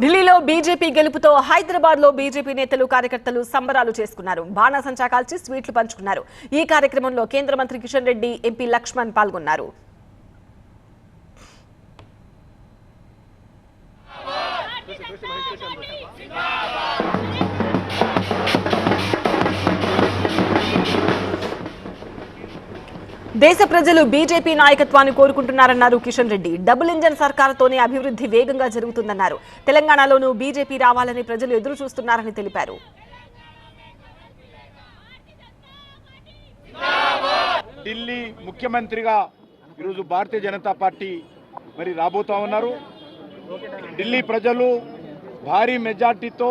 ఢిల్లీలో బీజేపీ గెలుపుతో హైదరాబాద్లో బీజేపీ నేతలు కార్యకర్తలు సంబరాలు చేసుకున్నారు. బాణాసంచా కాల్చి స్వీట్లు పంచుకున్నారు. ఈ కార్యక్రమంలో కేంద్ర మంత్రి కిషన్ రెడ్డి, ఎంపీ లక్ష్మణ్ పాల్గొన్నారు. దేశ ప్రజలు బీజేపీ నాయకత్వాన్ని కోరుకుంటున్నారన్నారు కిషన్ రెడ్డి. డబుల్ ఇంజన్ సర్కారుతోనే అభివృద్ధి వేగంగా జరుగుతుందన్నారు. తెలంగాణలోనూ బీజేపీ రావాలని ప్రజలు ఎదురు చూస్తున్నారని తెలిపారు. ఢిల్లీ ముఖ్యమంత్రిగా ఈరోజు భారతీయ జనతా పార్టీ మరి రాబోతా ఉన్నారు. ఢిల్లీ ప్రజలు భారీ మెజార్టీతో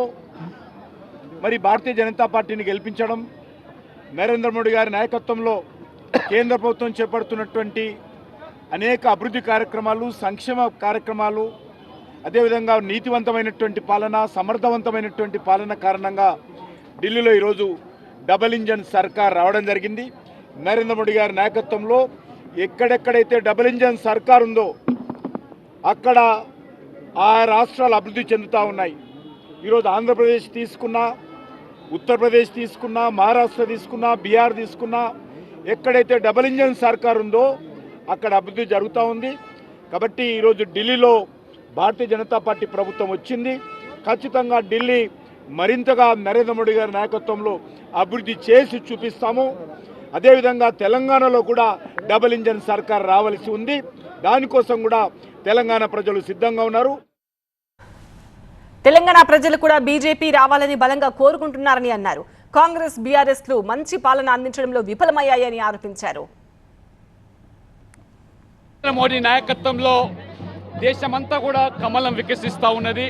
మరి భారతీయ జనతా పార్టీని గెలిపించడం, నరేంద్ర మోడీ గారి నాయకత్వంలో కేంద్ర ప్రభుత్వం చేపడుతున్నటువంటి అనేక అభివృద్ధి కార్యక్రమాలు, సంక్షేమ కార్యక్రమాలు, అదేవిధంగా నీతివంతమైనటువంటి పాలన, సమర్థవంతమైనటువంటి పాలన కారణంగా ఢిల్లీలో ఈరోజు డబుల్ ఇంజన్ సర్కార్ రావడం జరిగింది. నరేంద్ర మోడీ గారి నాయకత్వంలో ఎక్కడెక్కడైతే డబుల్ ఇంజన్ సర్కార్ ఉందో అక్కడ ఆ రాష్ట్రాలు అభివృద్ధి చెందుతూ ఉన్నాయి. ఈరోజు ఆంధ్రప్రదేశ్ తీసుకున్నా, ఉత్తరప్రదేశ్ తీసుకున్నా, మహారాష్ట్ర తీసుకున్నా, బీహార్ తీసుకున్నా, ఎక్కడైతే డబుల్ ఇంజన్ సర్కార్ ఉందో అక్కడ అభివృద్ధి జరుగుతూ ఉంది. కాబట్టి ఈరోజు ఢిల్లీలో భారతీయ జనతా పార్టీ ప్రభుత్వం వచ్చింది. ఖచ్చితంగా ఢిల్లీ మరింతగా నరేంద్ర మోడీ గారి నాయకత్వంలో అభివృద్ధి చేసి చూపిస్తాము. అదేవిధంగా తెలంగాణలో కూడా డబుల్ ఇంజన్ సర్కార్ రావాల్సి ఉంది. దానికోసం కూడా తెలంగాణ ప్రజలు సిద్ధంగా ఉన్నారు. తెలంగాణ ప్రజలు కూడా బీజేపీ రావాలని బలంగా కోరుకుంటున్నారని అన్నారు. కాంగ్రెస్, బీఆర్ఎస్లు మంచి పాలన అందించడంలో విఫలమయ్యాయని ఆరోపించారు. మోడీ నాయకత్వంలో దేశమంతా కూడా కమలం వికసిస్తూ ఉన్నది.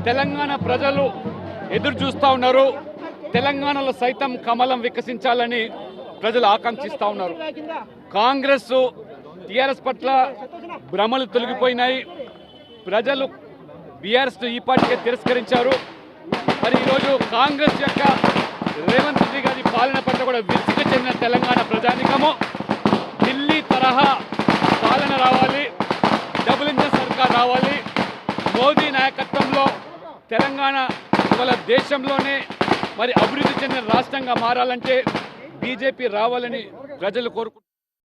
తెలంగాణ ప్రజలు ఎదురు చూస్తూ ఉన్నారు. తెలంగాణలో సైతం కమలం వికసించాలని ప్రజలు ఆకాంక్షిస్తూ ఉన్నారు. కాంగ్రెస్, టీఆర్ఎస్ పట్ల భ్రమలు తొలగిపోయినాయి. ప్రజలు బీఆర్ఎస్ ఈ పార్టీగా తిరస్కరించారు. మరి ఈరోజు కాంగ్రెస్ యొక్క రేవంత్ రెడ్డి గారి పాలన పట్ల కూడా విసుగు చెందిన తెలంగాణ ప్రజానికము ఢిల్లీ తరహా పాలన రావాలి, డబుల్ ఇంజన్ సర్కార్ రావాలి. మోదీ నాయకత్వంలో తెలంగాణ ఇవాళ దేశంలోనే మరి అభివృద్ధి చెందిన రాష్ట్రంగా మారాలంటే బీజేపీ రావాలని ప్రజలు కోరుకుంటున్నారు.